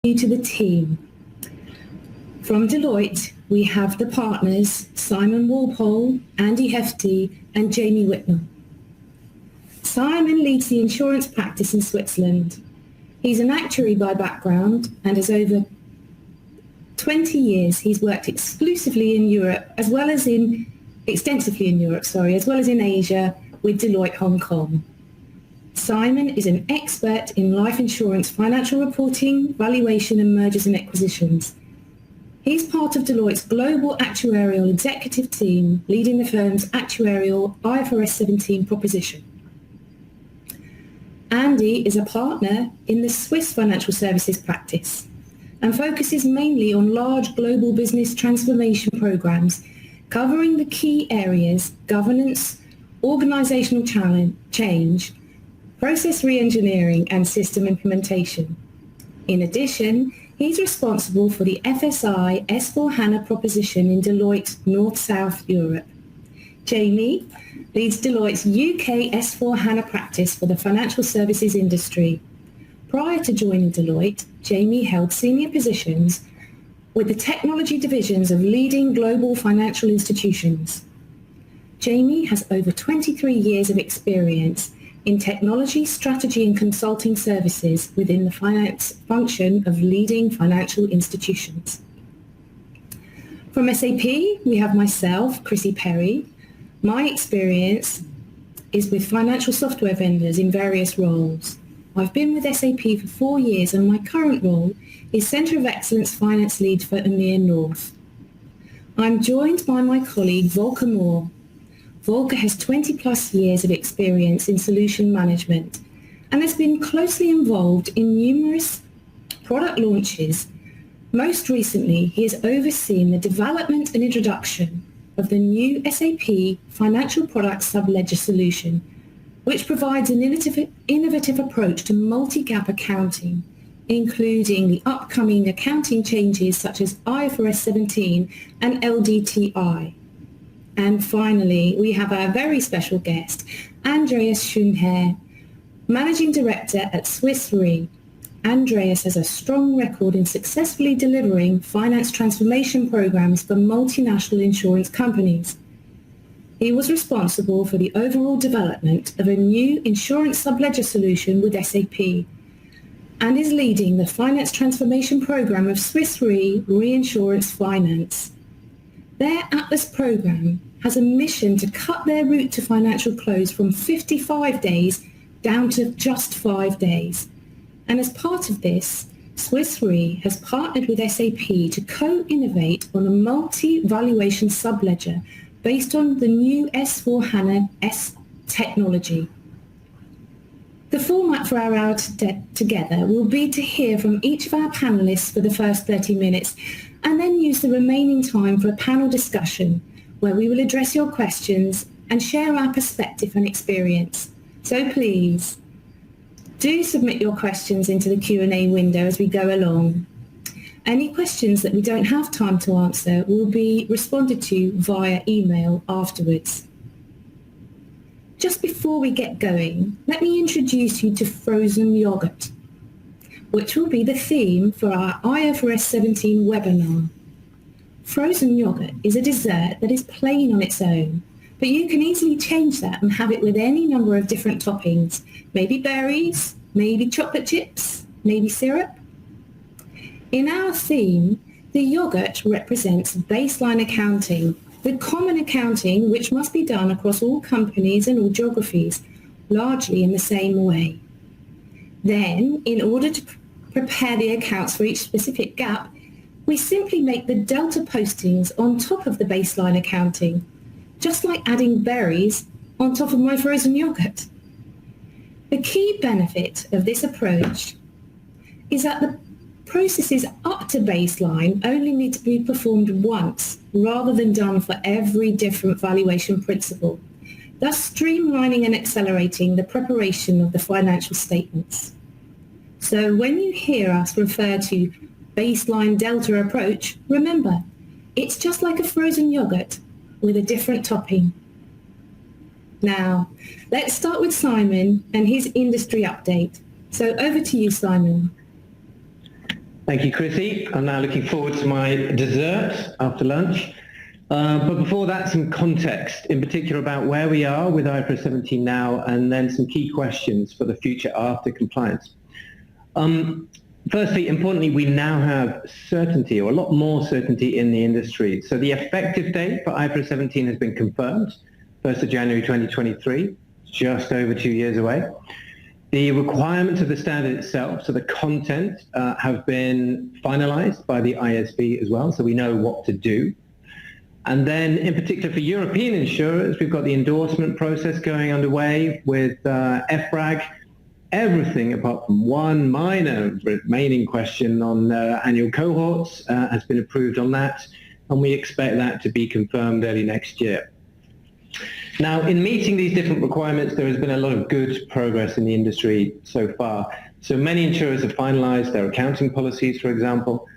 you to the team. From Deloitte, we have the partners Simon Walpole, Andy Hefty, and Jamie Whitnell. Simon leads the insurance practice in Switzerland. He's an actuary by background and has over 20 years he's worked exclusively in Europe as well as in Asia with Deloitte Hong Kong. Simon is an expert in life insurance financial reporting, valuation and mergers and acquisitions. He's part of Deloitte's global actuarial executive team, leading the firm's actuarial IFRS17 proposition. Andy is a partner in the Swiss financial services practice and focuses mainly on large global business transformation programs covering the key areas governance, organizational change, process re-engineering and system implementation. In addition, he's responsible for the FSI S4HANA proposition in Deloitte North-South Europe. Jamie leads Deloitte's UK S4HANA practice for the financial services industry. Prior to joining Deloitte, Jamie held senior positions with the technology divisions of leading global financial institutions. Jamie has over 23 years of experience in technology, strategy and consulting services within the finance function of leading financial institutions. From SAP, we have myself, Chrissy Perry. My experience is with financial software vendors in various roles. I've been with SAP for 4 years and my current role is Centre of Excellence Finance Lead for EMEA North. I'm joined by my colleague Volker Moore. Volker has 20 plus years of experience in solution management and has been closely involved in numerous product launches. Most recently, he has overseen the development and introduction of the new SAP Financial Products Subledger solution, which provides an innovative approach to multi-GAAP accounting, including the upcoming accounting changes such as IFRS17 and LDTI. And finally, we have our very special guest, Andreas Schönherr, Managing Director at Swiss Re. Andreas has a strong record in successfully delivering finance transformation programs for multinational insurance companies. He was responsible for the overall development of a new insurance subledger solution with SAP and is leading the finance transformation program of Swiss Re Reinsurance Finance. Their Atlas program has a mission to cut their route to financial close from 55 days down to just 5 days. And as part of this, Swiss Re has partnered with SAP to co-innovate on a multi-valuation subledger based on the new S4HANA S technology. The format for our hour together will be to hear from each of our panelists for the first 30 minutes and then use the remaining time for a panel discussion where we will address your questions and share our perspective and experience. So please, do submit your questions into the Q&A window as we go along. Any questions that we don't have time to answer will be responded to via email afterwards. Just before we get going, let me introduce you to frozen yogurt, which will be the theme for our IFRS17 webinar. Frozen yogurt is a dessert that is plain on its own, but you can easily change that and have it with any number of different toppings, maybe berries, maybe chocolate chips, maybe syrup. In our theme, the yogurt represents baseline accounting, the common accounting which must be done across all companies and all geographies, largely in the same way. Then, in order to prepare the accounts for each specific gap, we simply make the delta postings on top of the baseline accounting, just like adding berries on top of my frozen yogurt. The key benefit of this approach is that the processes up to baseline only need to be performed once rather than done for every different valuation principle, thus streamlining and accelerating the preparation of the financial statements. So when you hear us refer to baseline delta approach, remember, it's just like a frozen yogurt with a different topping. Now, let's start with Simon and his industry update. So over to you, Simon. Thank you, Chrissy. I'm now looking forward to my dessert after lunch. But before that, some context, in particular about where we are with IFRS 17 now, and then some key questions for the future after compliance. Firstly, importantly, we now have certainty, or a lot more certainty in the industry. So the effective date for IFRS 17 has been confirmed, 1st of January 2023, just over 2 years away. The requirements of the standard itself, so the content, have been finalized by the ISB as well, so we know what to do. And then, in particular for European insurers, we've got the endorsement process going underway with EFRAG. Everything apart from one minor remaining question on annual cohorts has been approved on that, and we expect that to be confirmed early next year. Now, in meeting these different requirements, there has been a lot of good progress in the industry so far. So many insurers have finalized their accounting policies, for example.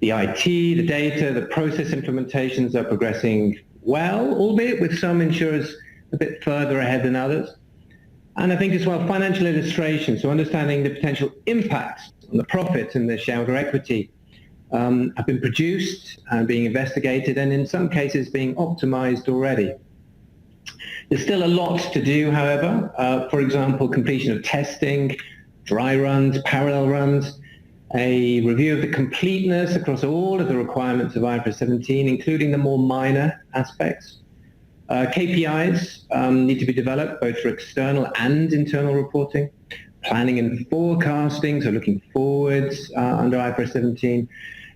The IT, the data, the process implementations are progressing well, albeit with some insurers a bit further ahead than others. And I think as well, financial illustration, so understanding the potential impacts on the profit and the shareholder equity have been produced and being investigated, and in some cases being optimized already. There's still a lot to do, however. For example, completion of testing, dry runs, parallel runs, a review of the completeness across all of the requirements of IFRS 17, including the more minor aspects. KPIs need to be developed both for external and internal reporting, planning and forecasting, so looking forwards under IFRS 17.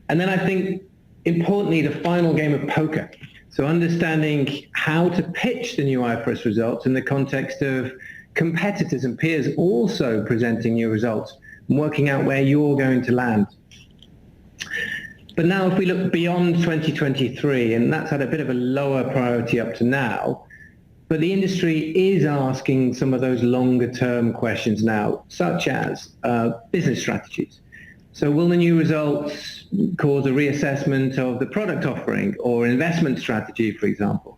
And then I think, importantly, the final game of poker. So understanding how to pitch the new IFRS results in the context of competitors and peers also presenting new results, and working out where you're going to land. But now if we look beyond 2023, and that's had a bit of a lower priority up to now, but the industry is asking some of those longer term questions now, such as business strategies. So will the new results cause a reassessment of the product offering or investment strategy, for example?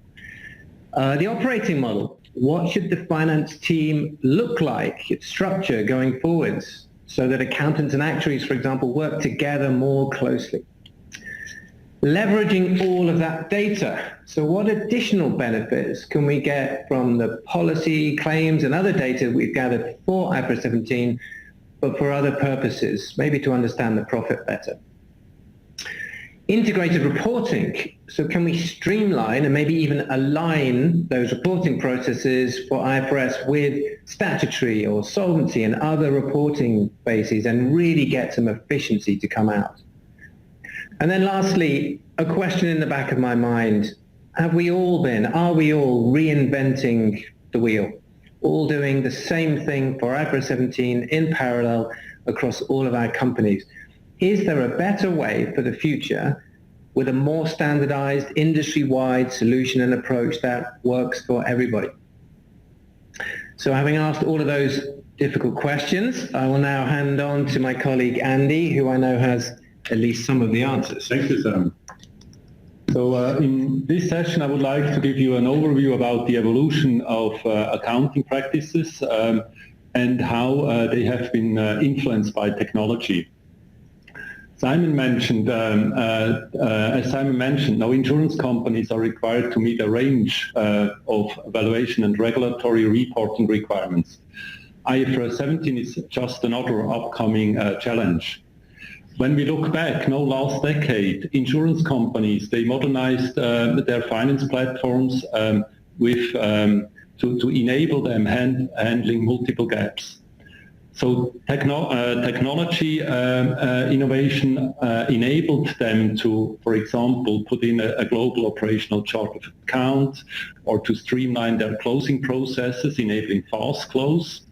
The operating model, what should the finance team look like, its structure going forwards, so that accountants and actuaries, for example, work together more closely? Leveraging all of that data. So what additional benefits can we get from the policy, claims, and other data we've gathered for IFRS 17, but for other purposes, maybe to understand the profit better? Integrated reporting. So can we streamline and maybe even align those reporting processes for IFRS with statutory or solvency and other reporting bases and really get some efficiency to come out? And then lastly, a question in the back of my mind, are we all reinventing the wheel? All doing the same thing for IFRS 17 in parallel across all of our companies? Is there a better way for the future with a more standardized, industry-wide solution and approach that works for everybody? So having asked all of those difficult questions, I will now hand on to my colleague Andy, who I know has at least some of the answers. Thank you, Sam. So in this session, I would like to give you an overview about the evolution of accounting practices and how they have been influenced by technology. As Simon mentioned, now insurance companies are required to meet a range of valuation and regulatory reporting requirements. IFRS 17 is just another upcoming challenge. When we look back, last decade, insurance companies, they modernized their finance platforms to enable them handling multiple gaps. So technology innovation enabled them to, for example, put in a global operational chart of accounts, or to streamline their closing processes, enabling fast close.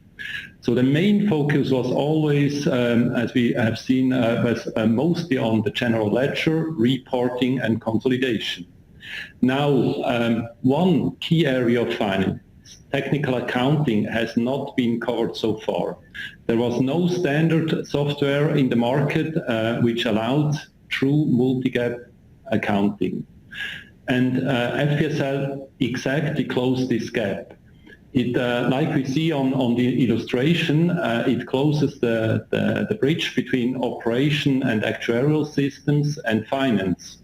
So the main focus was always, as we have seen, was mostly on the general ledger, reporting and consolidation. Now, one key area of finance, technical accounting, has not been covered so far. There was no standard software in the market which allowed true multi-gap accounting. And FPSL exactly closed this gap. Like we see on the illustration, it closes the bridge between operation and actuarial systems and finance.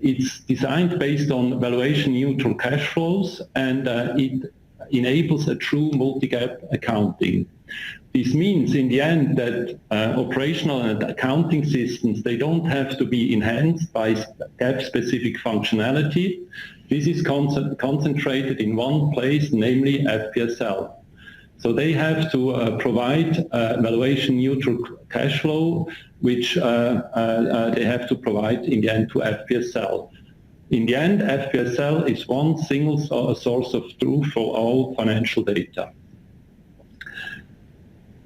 It's designed based on valuation-neutral cash flows, and it enables a true multi-GAAP accounting. This means in the end that operational and accounting systems, they don't have to be enhanced by GAAP-specific functionality. This is concentrated in one place, namely FPSL. So they have to provide valuation-neutral cash flow, which they have to provide in the end to FPSL. In the end, FPSL is one single source of truth for all financial data.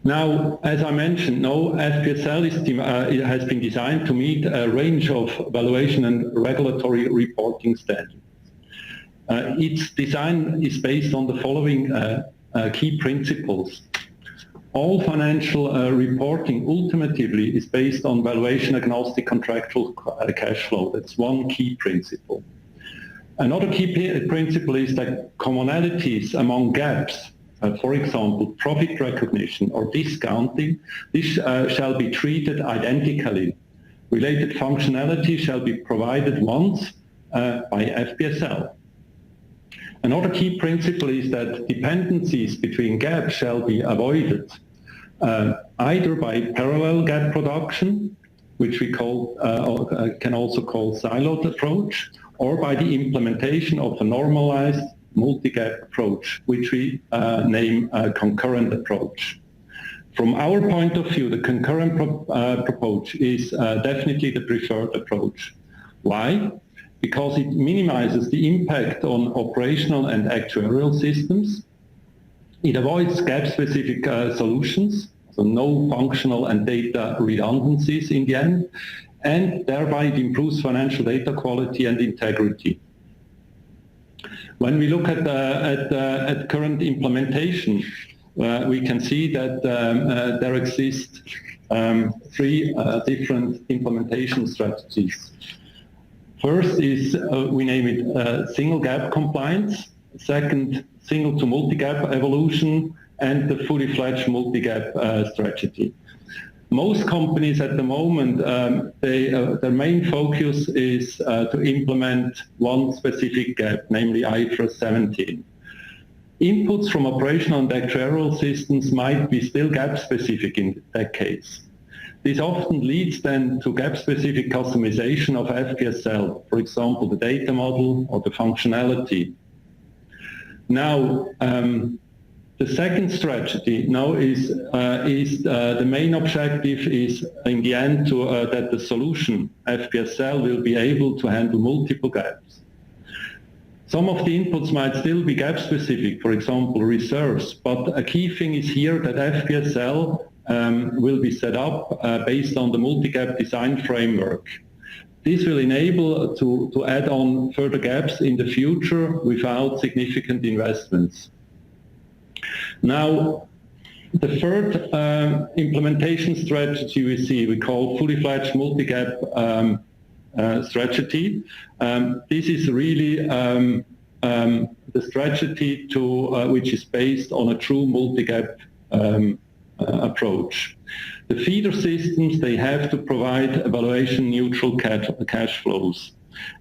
Now, as I mentioned, FPSL has been designed to meet a range of valuation and regulatory reporting standards. Its design is based on the following key principles. All financial reporting ultimately is based on valuation-agnostic contractual cash flow. That's one key principle. Another key principle is that commonalities among gaps, for example, profit recognition or discounting, this shall be treated identically. Related functionality shall be provided once by FPSL. Another key principle is that dependencies between gaps shall be avoided, either by parallel gap production, which we call, can also call siloed approach, or by the implementation of a normalized multi-gap approach, which we name a concurrent approach. From our point of view, the concurrent approach is definitely the preferred approach. Why? Because it minimizes the impact on operational and actuarial systems. It avoids gap-specific solutions, so no functional and data redundancies in the end, and thereby it improves financial data quality and integrity. When we look at current implementation, we can see that there exist three different implementation strategies. First is, we name it single gap compliance. Second, single to multi-gap evolution, and the fully fledged multi-gap strategy. Most companies at the moment, their main focus is to implement one specific gap, namely IFRS 17. Inputs from operational and actuarial systems might be still gap-specific in that case. This often leads then to gap-specific customization of FPSL, for example, the data model or the functionality. Now, the second strategy now is the main objective is in the end that the solution FPSL will be able to handle multiple gaps. Some of the inputs might still be gap specific, for example reserves, but a key thing is here that FPSL will be set up based on the multi-gap design framework. This will enable to add on further gaps in the future without significant investments. Now, the third implementation strategy we call fully fledged multi-gap strategy. This is really the strategy which is based on a true multi-gap approach. The feeder systems, they have to provide evaluation neutral cash flows.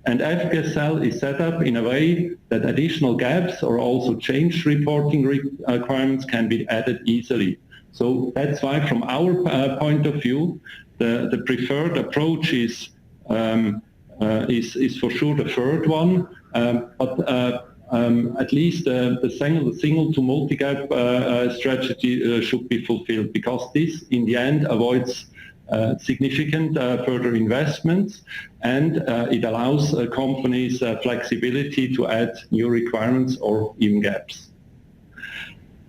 And FPSL is set up in a way that additional gaps or also changed reporting requirements can be added easily. So that's why from our point of view, the preferred approach is for sure the third one, but at least the single to multi-gap strategy should be fulfilled, because this in the end avoids significant further investments, and it allows companies flexibility to add new requirements or even gaps.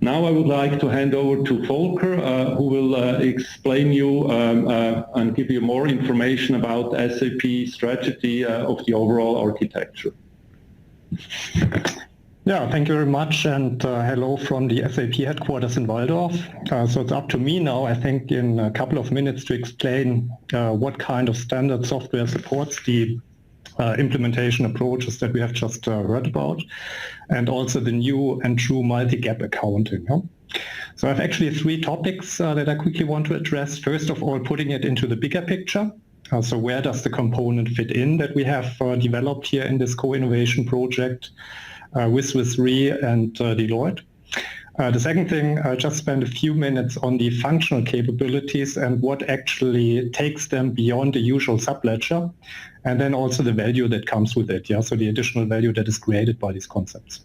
Now I would like to hand over to Volker, who will explain you and give you more information about SAP strategy of the overall architecture. Yeah, thank you very much, and hello from the SAP headquarters in Walldorf. So it's up to me now, I think, in a couple of minutes to explain what kind of standard software supports the implementation approaches that we have just heard about, and also the new and true multi-GAAP accounting. So I have actually three topics that I quickly want to address. First of all, putting it into the bigger picture. So where does the component fit in that we have developed here in this co-innovation project with Swiss Re and Deloitte? The second thing, just spend a few minutes on the functional capabilities and what actually takes them beyond the usual subledger, and then also the value that comes with it, so the additional value that is created by these concepts.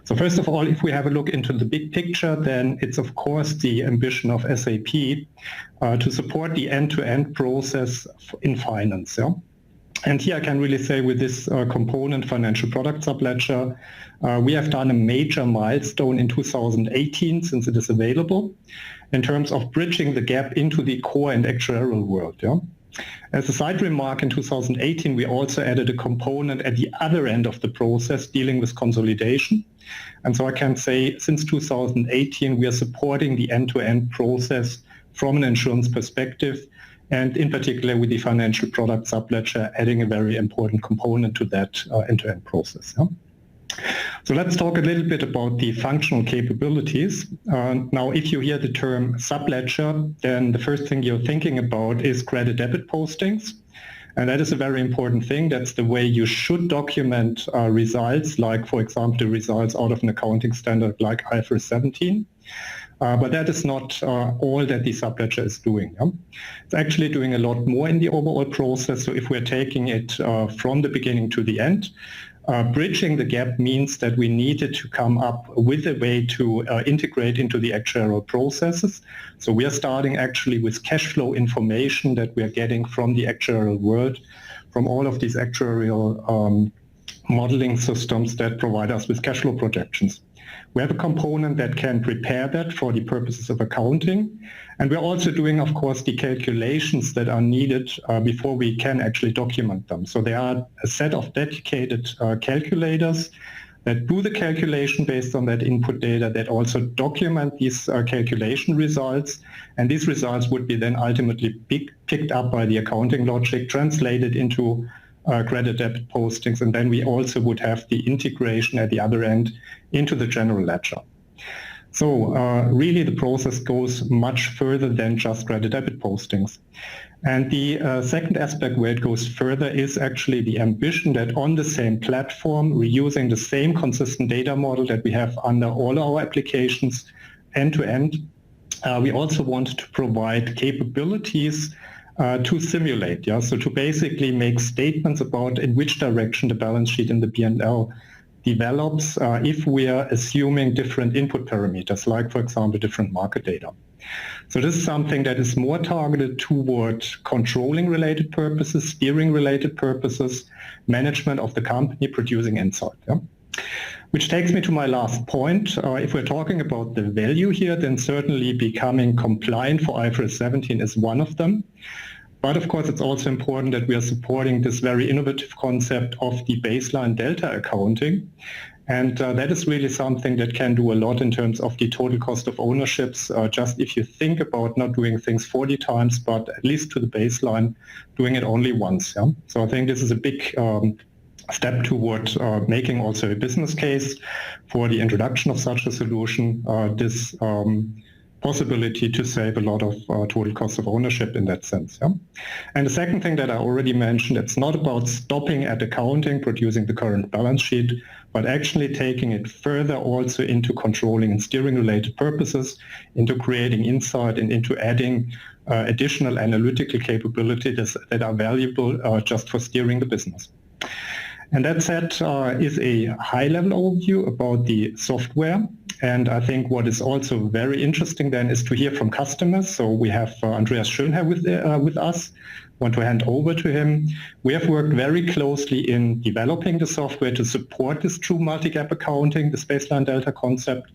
So first of all, if we have a look into the big picture, then it's of course the ambition of SAP to support the end-to-end process in finance. And here I can really say with this component financial product subledger, we have done a major milestone in 2018 since it is available in terms of bridging the gap into the core and actuarial world. As a side remark, in 2018 we also added a component at the other end of the process dealing with consolidation. And so I can say since 2018 we are supporting the end-to-end process from an insurance perspective, and in particular with the financial product subledger adding a very important component to that end-to-end process. So let's talk a little bit about the functional capabilities. Now, if you hear the term subledger, then the first thing you're thinking about is credit debit postings. And that is a very important thing. That's the way you should document results, like, for example, the results out of an accounting standard like IFRS17. But that is not all that the subledger is doing. It's actually doing a lot more in the overall process. So if we're taking it from the beginning to the end, bridging the gap means that we needed to come up with a way to integrate into the actuarial processes. So we are starting actually with cash flow information that we are getting from the actuarial world, from all of these actuarial modeling systems that provide us with cash flow projections. We have a component that can prepare that for the purposes of accounting. And we're also doing, of course, the calculations that are needed before we can actually document them. So there are a set of dedicated calculators that do the calculation based on that input data, that also document these calculation results. And these results would be then ultimately picked up by the accounting logic, translated into credit debit postings, and then we also would have the integration at the other end into the general ledger. So really the process goes much further than just credit debit postings. And the second aspect where it goes further is actually the ambition that on the same platform, we're using the same consistent data model that we have under all our applications end to end. We also want to provide capabilities to simulate, so to basically make statements about in which direction the balance sheet and the P&L develops if we are assuming different input parameters, like, for example, different market data. So this is something that is more targeted toward controlling related purposes, steering related purposes, management of the company, producing insight. Which takes me to my last point. If we're talking about the value here, then certainly becoming compliant for IFRS 17 is one of them. But of course, it's also important that we are supporting this very innovative concept of the baseline delta accounting. And that is really something that can do a lot in terms of the total cost of ownerships. Just if you think about not doing things 40 times, but at least to the baseline, doing it only once. So I think this is a big step toward making also a business case for the introduction of such a solution, this possibility to save a lot of total cost of ownership in that sense. And the second thing that I already mentioned, it's not about stopping at accounting, producing the current balance sheet, but actually taking it further also into controlling and steering related purposes, into creating insight and into adding additional analytical capabilities that are valuable just for steering the business. And that said is a high-level overview about the software. And I think what is also very interesting then is to hear from customers. So we have Andreas Schönherr with us. I want to hand over to him. We have worked very closely in developing the software to support this true multi-GAAP accounting, this baseline delta concept.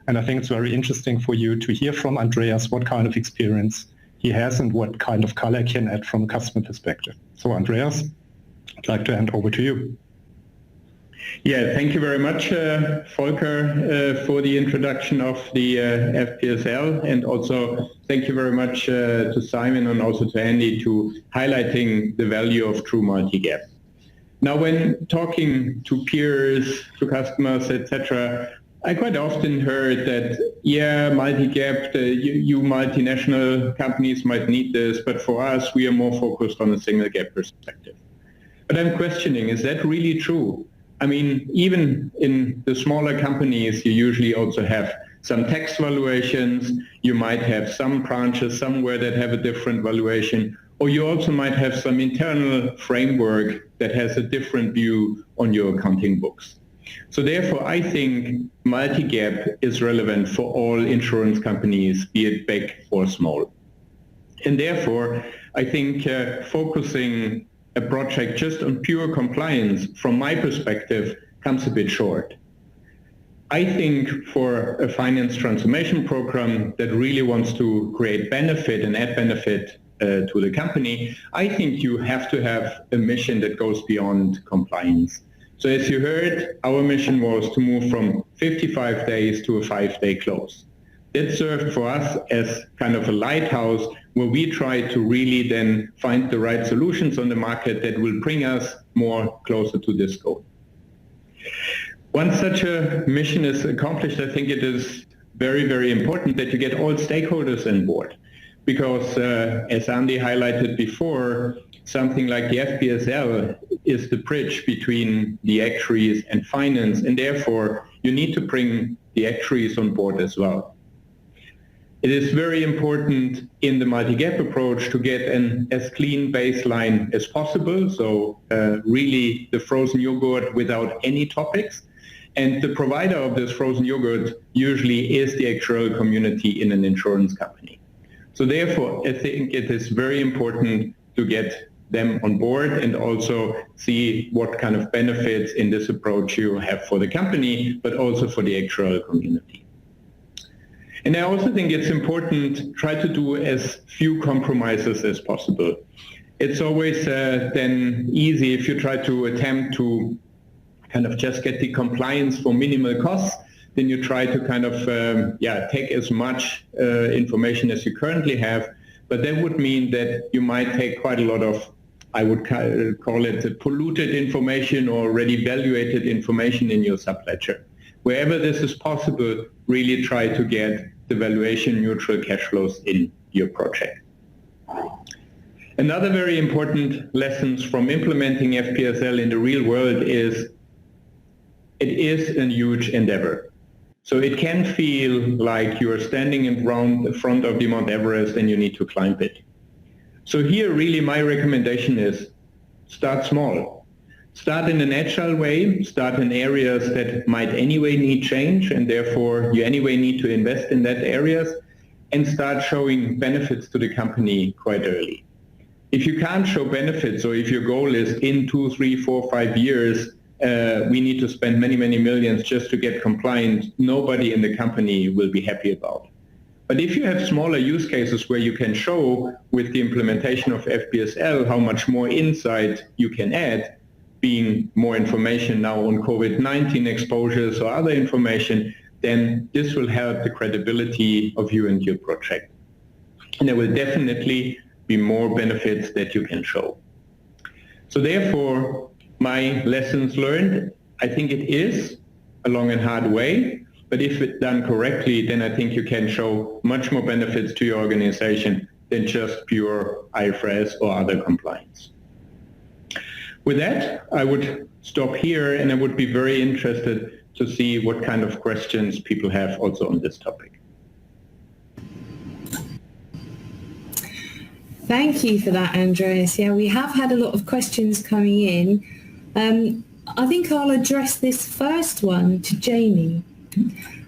And I think it's very interesting for you to hear from Andreas what kind of experience he has and what kind of color he can add from a customer perspective. So Andreas, I'd like to hand over to you. Yeah, thank you very much, Volker, for the introduction of the FPSL, and also thank you very much to Simon and also to Andy to highlighting the value of true multi-GAAP. Now, when talking to peers, to customers, etc., I quite often heard that, yeah, multi-gap, you multinational companies might need this, but for us, we are more focused on a single gap perspective. But I'm questioning, is that really true? I mean, even in the smaller companies, you usually also have some tax valuations, you might have some branches somewhere that have a different valuation, or you also might have some internal framework that has a different view on your accounting books. So therefore, I think multi-gap is relevant for all insurance companies, be it big or small. And therefore, I think focusing a project just on pure compliance, from my perspective, comes a bit short. I think for a finance transformation program that really wants to create benefit and add benefit to the company, I think you have to have a mission that goes beyond compliance. So as you heard, our mission was to move from 55 days to a 5-day close. That served for us as kind of a lighthouse where we try to really then find the right solutions on the market that will bring us more closer to this goal. Once such a mission is accomplished, I think it is very, very important that you get all stakeholders on board. Because as Andy highlighted before, something like the FPSL is the bridge between the actuaries and finance, and therefore you need to bring the actuaries on board as well. It is very important in the multi-gap approach to get an as clean baseline as possible, so really the frozen yogurt without any topics. And the provider of this frozen yogurt usually is the actuarial community in an insurance company. So therefore, I think it is very important to get them on board and also see what kind of benefits in this approach you have for the company, but also for the actuarial community. And I also think it's important to try to do as few compromises as possible. It's always then easy if you try to attempt to kind of just get the compliance for minimal costs, then you try to kind of take as much information as you currently have, but that would mean that you might take quite a lot of, I would call it polluted information or already evaluated information in your subledger. Wherever this is possible, really try to get the valuation neutral cash flows in your project. Another very important lessons from implementing FPSL in the real world is it is a huge endeavor. So it can feel like you are standing in front of the Mount Everest and you need to climb it. So here really my recommendation is start small. Start in an agile way, start in areas that might anyway need change and therefore you anyway need to invest in that areas, and start showing benefits to the company quite early. If you can't show benefits, or if your goal is in 2, 3, 4, 5 years, we need to spend many, many millions just to get compliant, nobody in the company will be happy about. But if you have smaller use cases where you can show with the implementation of FPSL how much more insight you can add, being more information now on COVID-19 exposures or other information, then this will help the credibility of you and your project. And there will definitely be more benefits that you can show. So therefore, my lessons learned, I think it is a long and hard way, but if it's done correctly, then I think you can show much more benefits to your organization than just pure IFRS or other compliance. With that, I would stop here, and I would be very interested to see what kind of questions people have also on this topic. Thank you for that, Andreas. Yeah, we have had a lot of questions coming in. I think I'll address this first one to Jamie.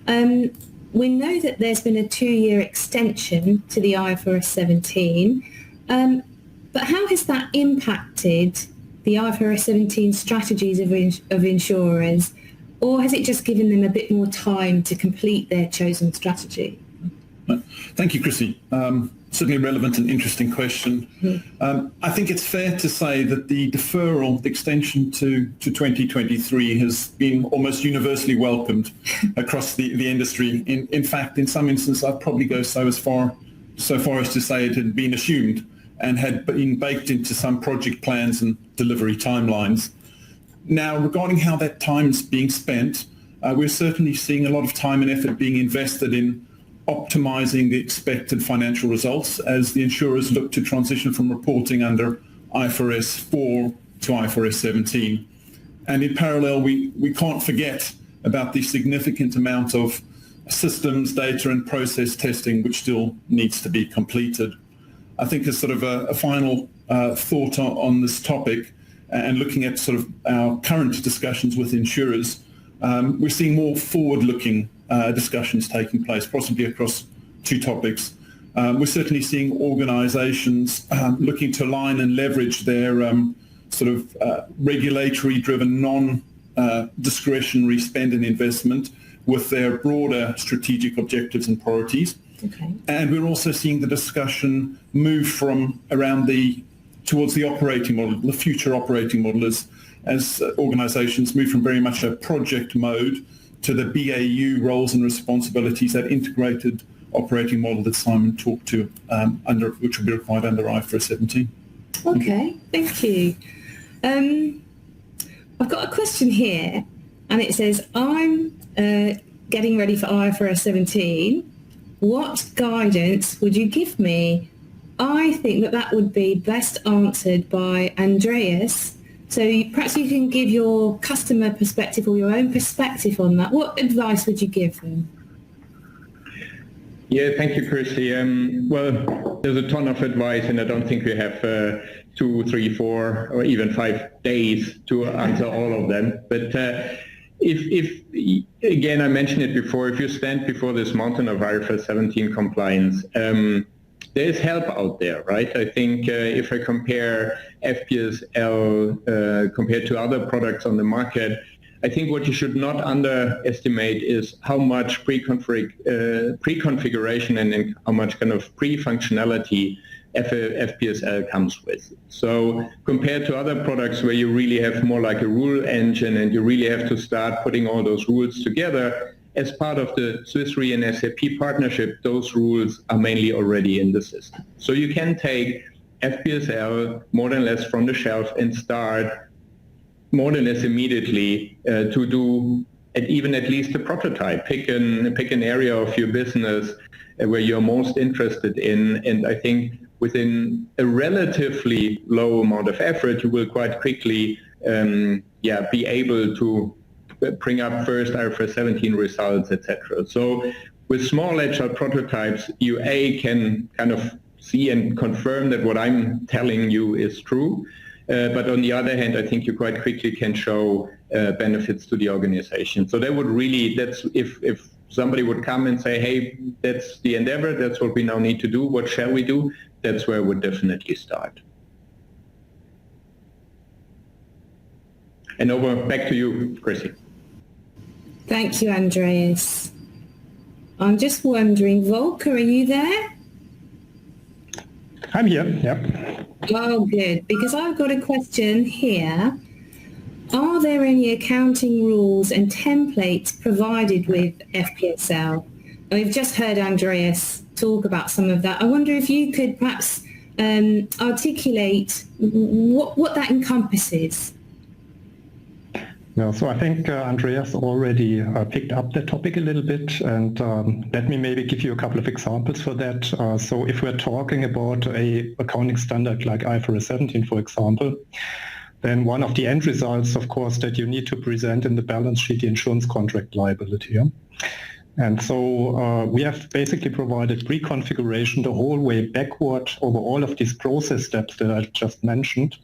We know that there's been a 2-year extension to the IFRS 17, but how has that impacted the IFRS 17 strategies of insurers, or has it just given them a bit more time to complete their chosen strategy? Thank you, Chrissy. Certainly a relevant and interesting question. I think it's fair to say that the deferral, the extension to 2023 has been almost universally welcomed across the industry. In fact, in some instances, I'd probably go so far as to say it had been assumed and had been baked into some project plans and delivery timelines. Now, regarding how that time is being spent, we're certainly seeing a lot of time and effort being invested in optimizing the expected financial results as the insurers look to transition from reporting under IFRS 4 to IFRS 17. And in parallel, we can't forget about the significant amount of systems, data and process testing which still needs to be completed. I think as sort of a final thought on this topic, and looking at sort of our current discussions with insurers, we're seeing more forward-looking discussions taking place, possibly across two topics. We're certainly seeing organizations looking to align and leverage their sort of regulatory-driven non-discretionary spend and investment with their broader strategic objectives and priorities. Okay. And we're also seeing the discussion move from towards the operating model, the future operating model, as organizations move from very much a project mode to the BAU roles and responsibilities, that integrated operating model that Simon talked to, which will be required under IFRS 17. Okay, thank you. I've got a question here, and it says, I'm getting ready for IFRS 17. What guidance would you give me? I think that would be best answered by Andreas. So perhaps you can give your customer perspective or your own perspective on that. What advice would you give them? Yeah, thank you, Kirsty. Well, there's a ton of advice, and I don't think we have 2, 3, 4, or even 5 days to answer all of them. But if again, I mentioned it before, if you stand before this mountain of IFRS 17 compliance, there is help out there, right? I think if I compare FPSL compared to other products on the market, I think what you should not underestimate is how much pre-configuration and how much kind of pre-functionality FPSL comes with. So compared to other products where you really have more like a rule engine and you really have to start putting all those rules together, as part of the Swiss Re and SAP partnership, those rules are mainly already in the system. So you can take FPSL more than less from the shelf and start more than less immediately to do even at least a prototype. Pick an area of your business where you're most interested in, and I think within a relatively low amount of effort, you will quite quickly be able to bring up first IFRS 17 results, etc. So with small agile prototypes, you can kind of see and confirm that what I'm telling you is true. But on the other hand, I think you quite quickly can show benefits to the organization. So that's if somebody would come and say, hey, that's the endeavor, that's what we now need to do, what shall we do? That's where I would definitely start. And back to you, Chrissy. Thank you, Andreas. I'm just wondering, Volker, are you there? I'm here, yep. Oh, good, because I've got a question here. Are there any accounting rules and templates provided with FPSL? We've just heard Andreas talk about some of that. I wonder if you could perhaps articulate what that encompasses. Yeah, so I think Andreas already picked up the topic a little bit, and let me maybe give you a couple of examples for that. So if we're talking about a accounting standard like IFRS 17, for example, then one of the end results, of course, that you need to present in the balance sheet the insurance contract liability. Yeah? And so we have basically provided pre-configuration the whole way backward over all of these process steps that I just mentioned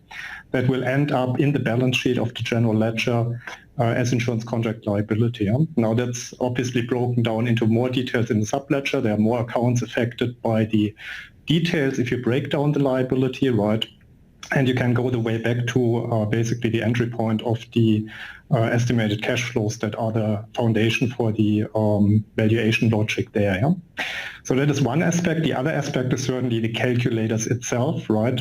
that will end up in the balance sheet of the general ledger as insurance contract liability. Yeah? Now that's obviously broken down into more details in the subledger. There are more accounts affected by the details if you break down the liability, right? And you can go the way back to basically the entry point of the estimated cash flows that are the foundation for the valuation logic there. Yeah? So that is one aspect. The other aspect is certainly the calculators itself, right?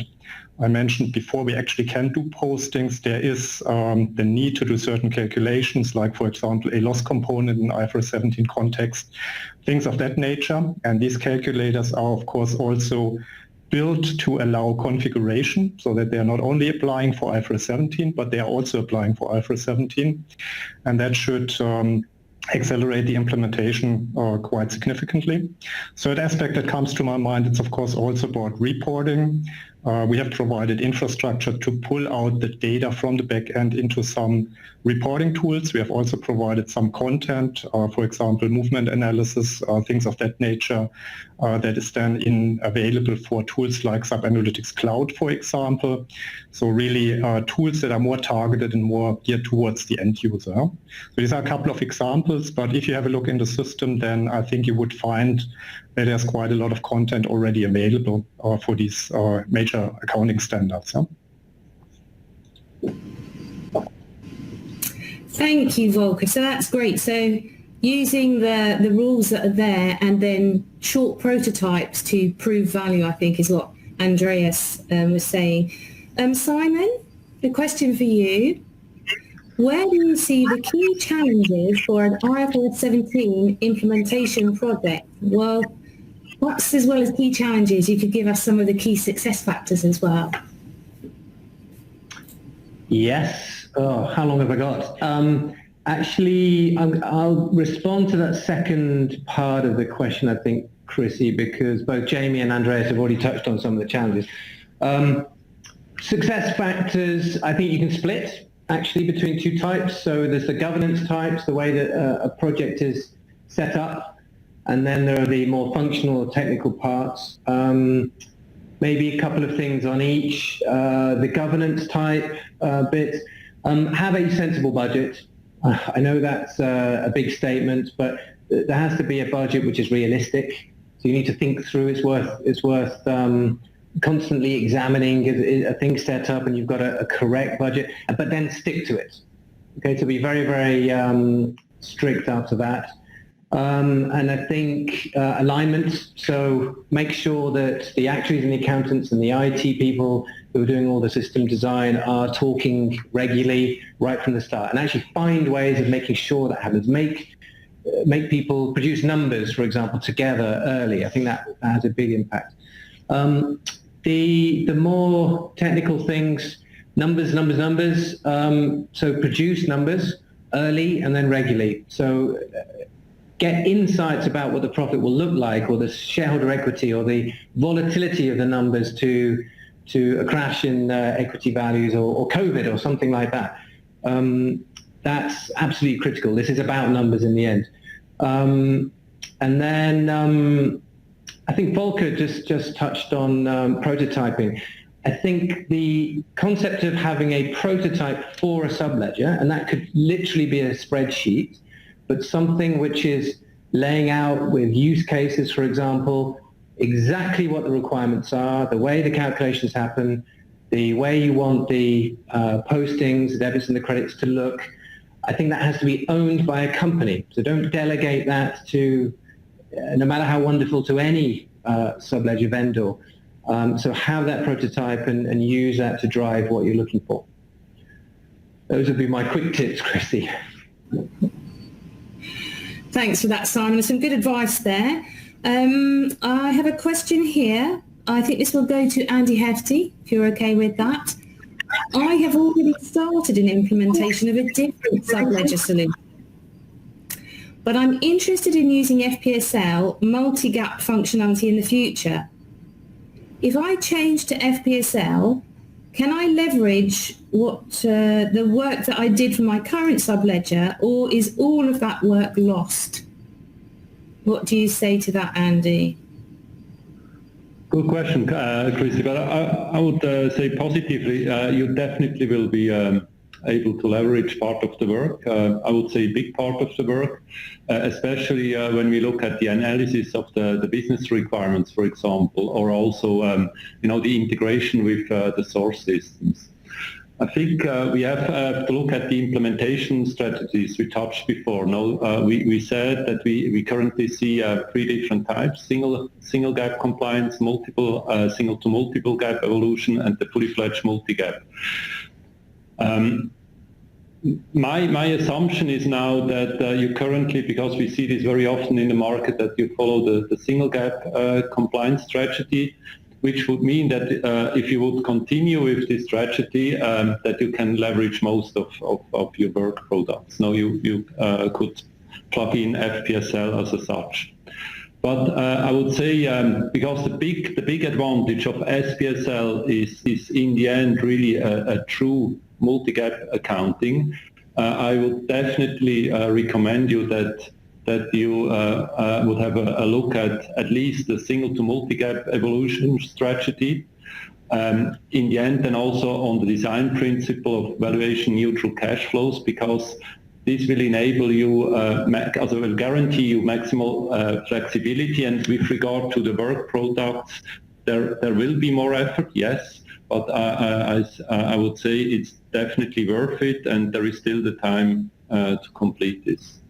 I mentioned before we actually can do postings. There is the need to do certain calculations, like, for example, a loss component in IFRS 17 context, things of that nature. And these calculators are, of course, also built to allow configuration so that they are not only applying for IFRS 17, but they are also applying for IFRS 17. And that should accelerate the implementation quite significantly. Third aspect that comes to my mind, it's of course also about reporting. We have provided infrastructure to pull out the data from the back end into some reporting tools. We have also provided some content, for example, movement analysis, things of that nature, that is then available for tools like SAP Analytics Cloud, for example. So really tools that are more targeted and more geared towards the end user. So these are a couple of examples, but if you have a look in the system, then I think you would find that there's quite a lot of content already available for these major accounting standards. Yeah? Thank you, Volker. So that's great. So using the rules that are there and then short prototypes to prove value, I think, is what Andreas was saying. Simon, a question for you. Where do you see the key challenges for an IFRS 17 implementation project? Well, perhaps as well as key challenges, you could give us some of the key success factors as well. Yes. Oh, how long have I got? Actually, I'll respond to that second part of the question, I think, Chrissy, because both Jamie and Andreas have already touched on some of the challenges. Success factors, I think you can split actually between two types. So there's the governance types, the way that a project is set up, and then there are the more functional or technical parts. Maybe a couple of things on each. The governance type bit, have a sensible budget. I know that's a big statement, but there has to be a budget which is realistic. So you need to think through. It's worth constantly examining. Is a thing set up and you've got a correct budget, but then stick to it. Okay, to be very, very strict after that. And I think alignment, so make sure that the actuaries and the accountants and the IT people who are doing all the system design are talking regularly right from the start, and actually find ways of making sure that happens. Make people produce numbers, for example, together early. I think that has a big impact. The more technical things, numbers. So produce numbers early and then regularly. So get insights about what the profit will look like, or the shareholder equity, or the volatility of the numbers to a crash in equity values, or COVID, or something like that. That's absolutely critical. This is about numbers in the end. And then I think Volker just touched on prototyping. I think the concept of having a prototype for a subledger, and that could literally be a spreadsheet, but something which is laying out with use cases, for example, exactly what the requirements are, the way the calculations happen, the way you want the postings, the debits and the credits to look. I think that has to be owned by a company. So don't delegate that to, no matter how wonderful, to any subledger vendor. So have that prototype and use that to drive what you're looking for. Those would be my quick tips, Chrissy. Thanks for that, Simon. Some good advice there. I have a question here. I think this will go to Andy Hefty, if you're okay with that. I have already started an implementation of a different subledger solution, but I'm interested in using FPSL multi-gap functionality in the future. If I change to FPSL, can I leverage what the work that I did for my current subledger, or is all of that work lost? What do you say to that, Andy? Good question, Chrissy, but I would say positively, you definitely will be able to leverage part of the work. I would say a big part of the work, especially when we look at the analysis of the business requirements, for example, or also the integration with the source systems. I think we have to look at the implementation strategies we touched before. We said that we currently see 3 different types: single gap compliance, multiple single to multiple gap evolution, and the fully fledged multi-gap. My assumption is now that you currently, because we see this very often in the market, that you follow the single gap compliance strategy. which would mean that if you would continue with this strategy, that you can leverage most of your work products. Now you could plug in FPSL as such. But I would say because the big advantage of SPSL is in the end really a true multi-gap accounting. I would definitely recommend you that you would have a look at least the single to multi-gap evolution strategy. In the end, then also on the design principle of valuation neutral cash flows, because this will enable you, will guarantee you maximal flexibility. And with regard to the work products, there will be more effort, yes, but I would say it's definitely worth it, and there is still the time to complete this.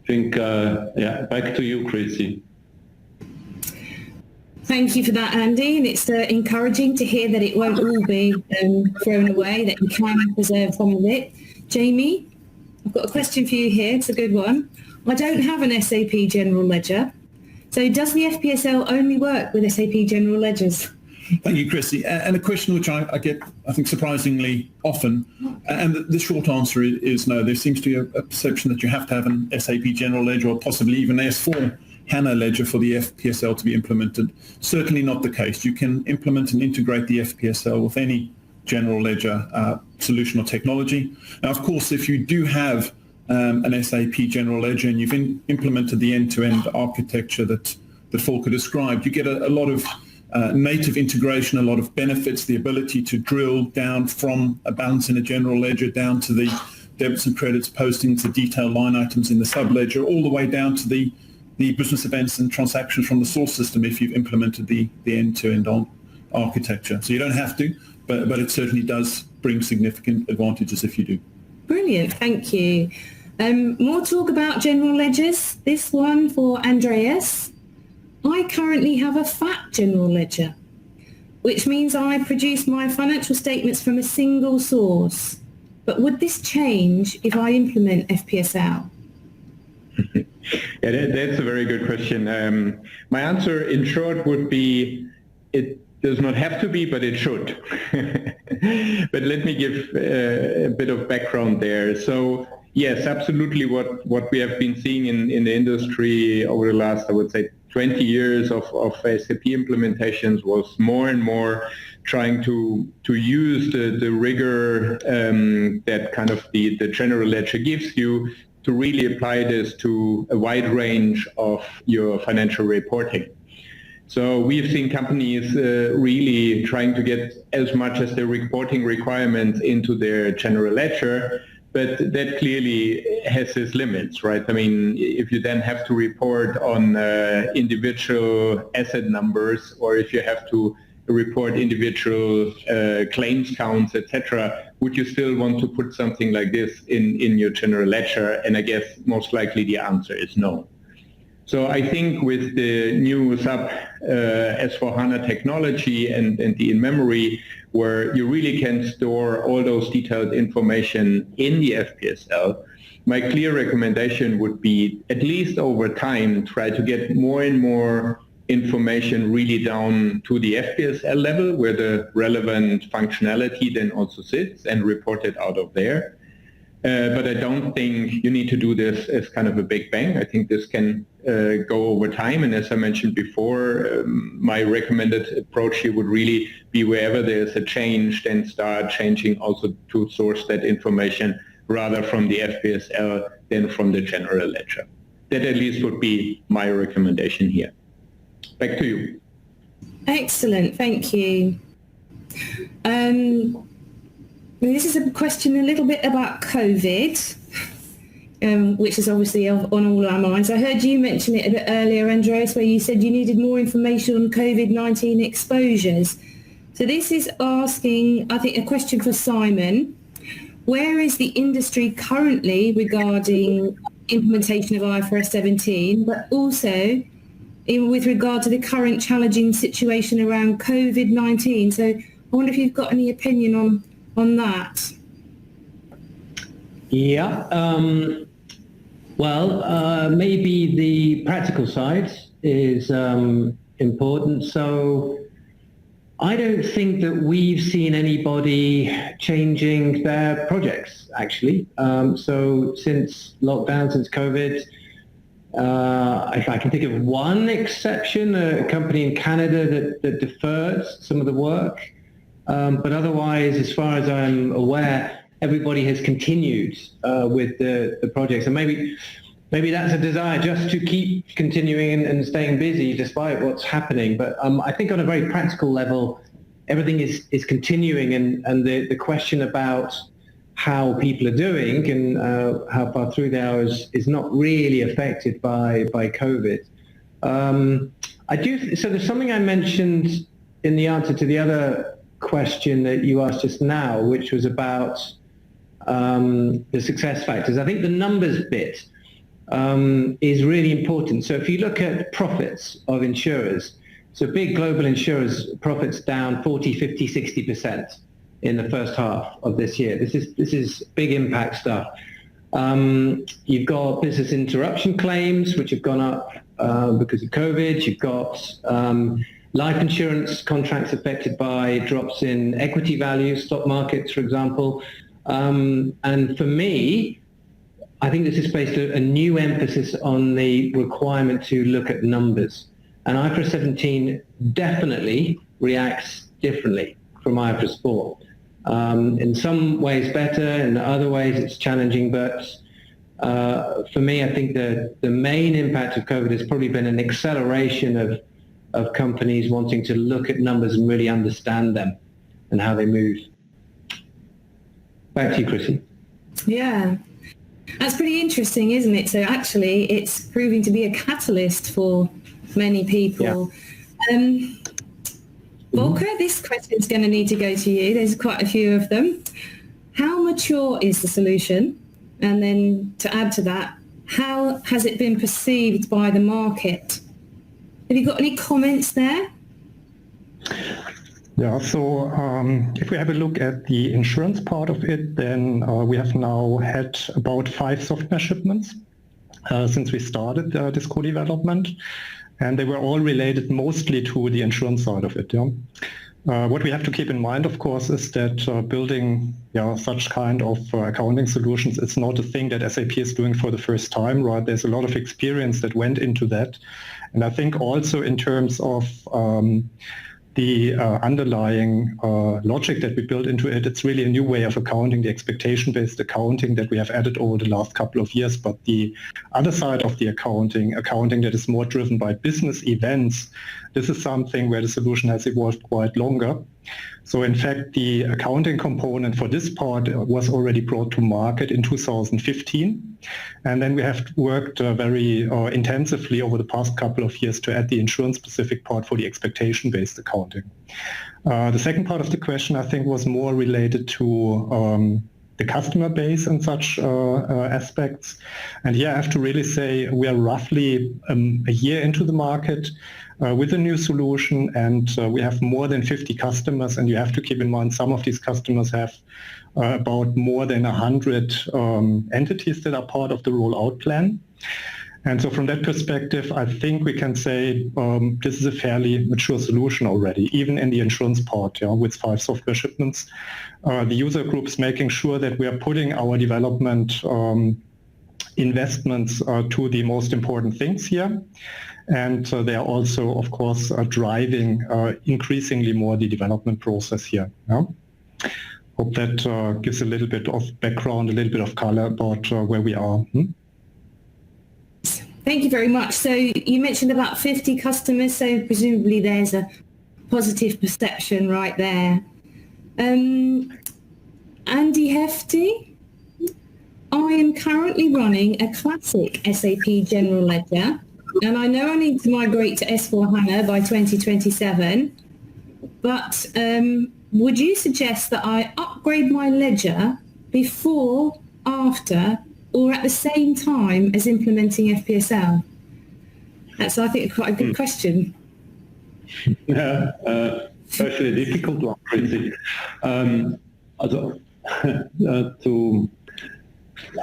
I think, back to you, Chrissy. Thank you for that, Andy, and it's encouraging to hear that it won't all be thrown away, that you can preserve some of it. Jamie, I've got a question for you here. It's a good one. I don't have an SAP General Ledger, so does the FPSL only work with SAP General Ledgers? Thank you, Chrissy. And a question which I get, I think, surprisingly often, and the short answer is no. There seems to be a perception that you have to have an SAP General Ledger or possibly even S4 HANA Ledger for the FPSL to be implemented. Certainly not the case. You can implement and integrate the FPSL with any General Ledger solution or technology. Now, of course, if you do have an SAP General Ledger and you've implemented the end-to-end architecture that Volker described, you get a lot of native integration, a lot of benefits, the ability to drill down from a balance in a general ledger down to the debits and credits postings, the detailed line items in the sub-ledger, all the way down to the business events and transactions from the source system if you've implemented the end-to-end architecture. So you don't have to, but it certainly does bring significant advantages if you do. Brilliant, thank you. More talk about general ledgers. This one for Andreas. I currently have a fat general ledger, which means I produce my financial statements from a single source. But would this change if I implement FPSL? Yeah, that's a very good question. My answer in short would be it does not have to be, but it should. But let me give a bit of background there. So yes, absolutely what we have been seeing in the industry over the last, I would say, 20 years of SAP implementations was more and more trying to use the rigor that kind of the general ledger gives you to really apply this to a wide range of your financial reporting. So we've seen companies really trying to get as much as their reporting requirements into their general ledger, but that clearly has its limits, right? I mean, if you then have to report on individual asset numbers, or if you have to report individual claims counts, etc., would you still want to put something like this in your general ledger? And I guess most likely the answer is no. So I think with the new SAP S4HANA technology and the in-memory, where you really can store all those detailed information in the FPSL, my clear recommendation would be, at least over time, try to get more and more information really down to the FPSL level, where the relevant functionality then also sits, and report it out of there. But I don't think you need to do this as kind of a big bang. I think this can go over time. And as I mentioned before, my recommended approach here would really be wherever there's a change, then start changing also to source that information rather from the FPSL than from the general ledger. That at least would be my recommendation here. Back to you. Excellent, thank you. This is a question a little bit about COVID, which is obviously on all our minds. I heard you mention it a bit earlier, Andreas, where you said you needed more information on COVID-19 exposures. So this is asking, I think, a question for Simon. Where is the industry currently regarding implementation of IFRS 17, but also with regard to the current challenging situation around COVID-19? So I wonder if you've got any opinion on that. Yeah, maybe the practical side is important. So I don't think that we've seen anybody changing their projects, actually. So since lockdown, since COVID, I can think of one exception, a company in Canada that deferred some of the work. But otherwise, as far as I'm aware, everybody has continued with the projects. And maybe that's a desire just to keep continuing and staying busy despite what's happening. But I think on a very practical level, everything is continuing, and the question about how people are doing and how far through they are is not really affected by COVID. So there's something I mentioned in the answer to the other question that you asked just now, which was about the success factors. I think the numbers bit is really important. So if you look at profits of insurers, so big global insurers, profits down 40, 50, 60% in the first half of this year. This is big impact stuff. You've got business interruption claims, which have gone up because of COVID. You've got life insurance contracts affected by drops in equity values, stock markets, for example. And for me, I think this has placed a new emphasis on the requirement to look at numbers. And IFRS 17 definitely reacts differently from IFRS 4. In some ways better, in other ways it's challenging, but for me, I think the main impact of COVID has probably been an acceleration of companies wanting to look at numbers and really understand them and how they move. Back to you, Chrissy. Yeah, that's pretty interesting, isn't it? So actually, it's proving to be a catalyst for many people. Yeah. Volker, this question is going to need to go to you. There's quite a few of them. How mature is the solution? And then to add to that, how has it been perceived by the market? Have you got any comments there? Yeah, so if we have a look at the insurance part of it, then we have now had about 5 software shipments since we started this co-development, and they were all related mostly to the insurance side of it. Yeah? What we have to keep in mind, of course, is that building such kind of accounting solutions is not a thing that SAP is doing for the first time, right? There's a lot of experience that went into that. And I think also in terms of the underlying logic that we built into it, it's really a new way of accounting, the expectation-based accounting that we have added over the last couple of years. But the other side of the accounting that is more driven by business events, this is something where the solution has evolved quite longer. So in fact, the accounting component for this part was already brought to market in 2015. And then we have worked very intensively over the past couple of years to add the insurance-specific part for the expectation-based accounting. The second part of the question, I think, was more related to the customer base and such aspects. And here I have to really say we are roughly a year into the market with a new solution, and we have more than 50 customers, and you have to keep in mind some of these customers have about more than 100 entities that are part of the rollout plan. And so from that perspective, I think we can say this is a fairly mature solution already, even in the insurance part, with 5 software shipments. The user groups making sure that we are putting our development investments to the most important things here. And they are also, of course, driving increasingly more the development process here. Yeah? Hope that gives a little bit of background, a little bit of color about where we are. Thank you very much. So you mentioned about 50 customers, so presumably there's a positive perception right there. Andy Hefty, I am currently running a classic SAP General Ledger, and I know I need to migrate to S4HANA by 2027, but would you suggest that I upgrade my ledger before, after, or at the same time as implementing FPSL? That's, I think, quite a good question. Yeah, especially a difficult one, Chrissy.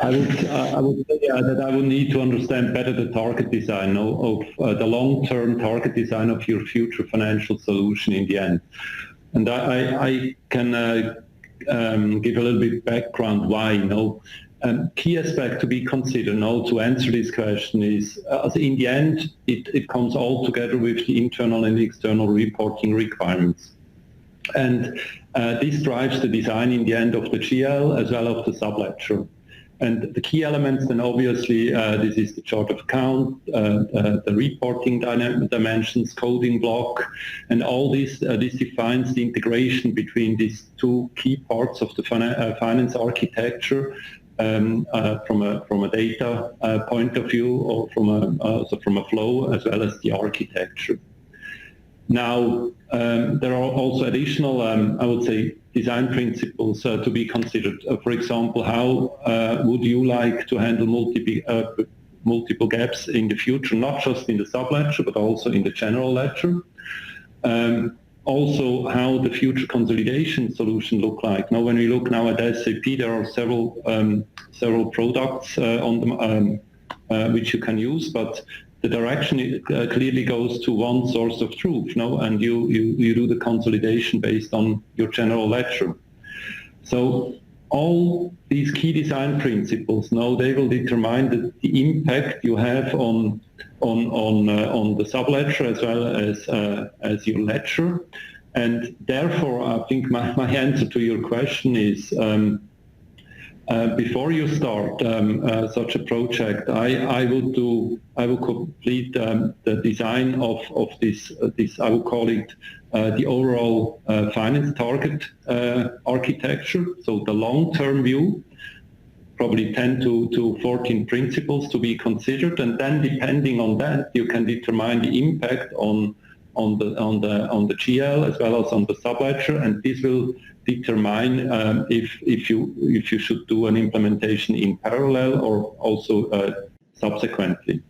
I would say that I would need to understand better the target design of the long-term target design of your future financial solution in the end. And I can give a little bit background why. Key aspect to be considered now to answer this question is, in the end, it comes all together with the internal and external reporting requirements. And this drives the design in the end of the GL as well as the subledger. And the key elements then obviously, this is the chart of account, the reporting dimensions, coding block, and all this defines the integration between these two key parts of the finance architecture from a data point of view, or from a flow as well as the architecture. Now, there are also additional, I would say, design principles to be considered. For example, how would you like to handle multiple gaps in the future, not just in the subledger, but also in the general ledger? Also, how the future consolidation solution look like. Now, when we look now at SAP, there are several products on the, which you can use, but the direction clearly goes to one source of truth, and you do the consolidation based on your general ledger. So all these key design principles, they will determine the impact you have on the subledger as well as your ledger. And therefore, I think my answer to your question is, before you start such a project, I will complete the design of this. I will call it the overall finance target architecture. So the long-term view, probably 10 to 14 principles to be considered, and then depending on that, you can determine the impact on the GL as well as on the subledger, and this will determine if you should do an implementation in parallel or also subsequently.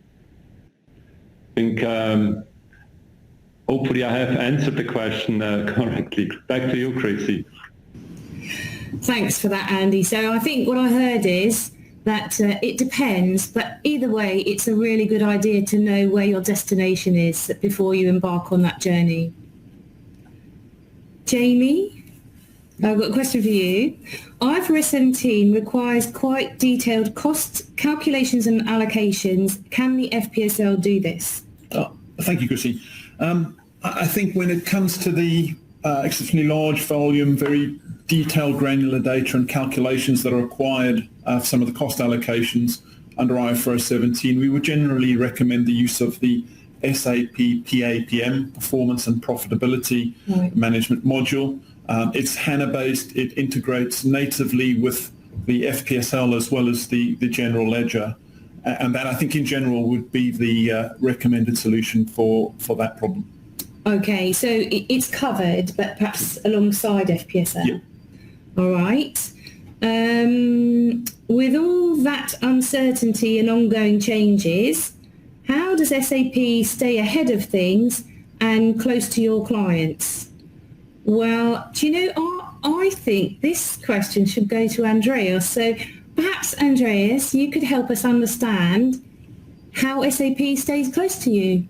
I think hopefully I have answered the question correctly. Back to you, Chrissy. Thanks for that, Andy. So I think what I heard is that it depends, but either way, it's a really good idea to know where your destination is before you embark on that journey. Jamie? I've got a question for you. IFRS 17 requires quite detailed cost calculations and allocations. Can the FPSL do this? Thank you, Chrissy. I think when it comes to the exceptionally large volume, very detailed granular data and calculations that are required for some of the cost allocations under IFRS 17, we would generally recommend the use of the SAP PAPM, Performance and Profitability Management module. It's HANA-based. It integrates natively with the FPSL as well as the general ledger. And that, I think, in general, would be the recommended solution for that problem. Okay, so it's covered, but perhaps alongside FPSL. Yeah. All right. With all that uncertainty and ongoing changes, how does SAP stay ahead of things and close to your clients? Well, do you know, I think this question should go to Andreas. So perhaps, Andreas, you could help us understand how SAP stays close to you.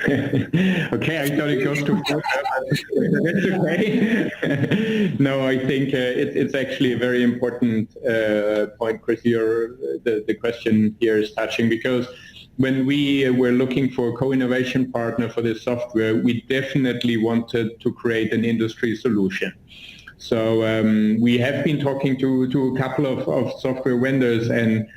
Okay, I thought it goes too far, but that's okay. No, I think it's actually a very important point, Chris. The question here is touching, because when we were looking for a co-innovation partner for this software, we definitely wanted to create an industry solution. So we have been talking to a couple of software vendors, and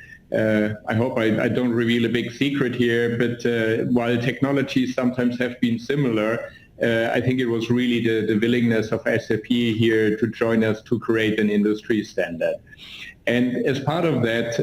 I hope I don't reveal a big secret here, but while technologies sometimes have been similar, I think it was really the willingness of SAP here to join us to create an industry standard. And as part of that,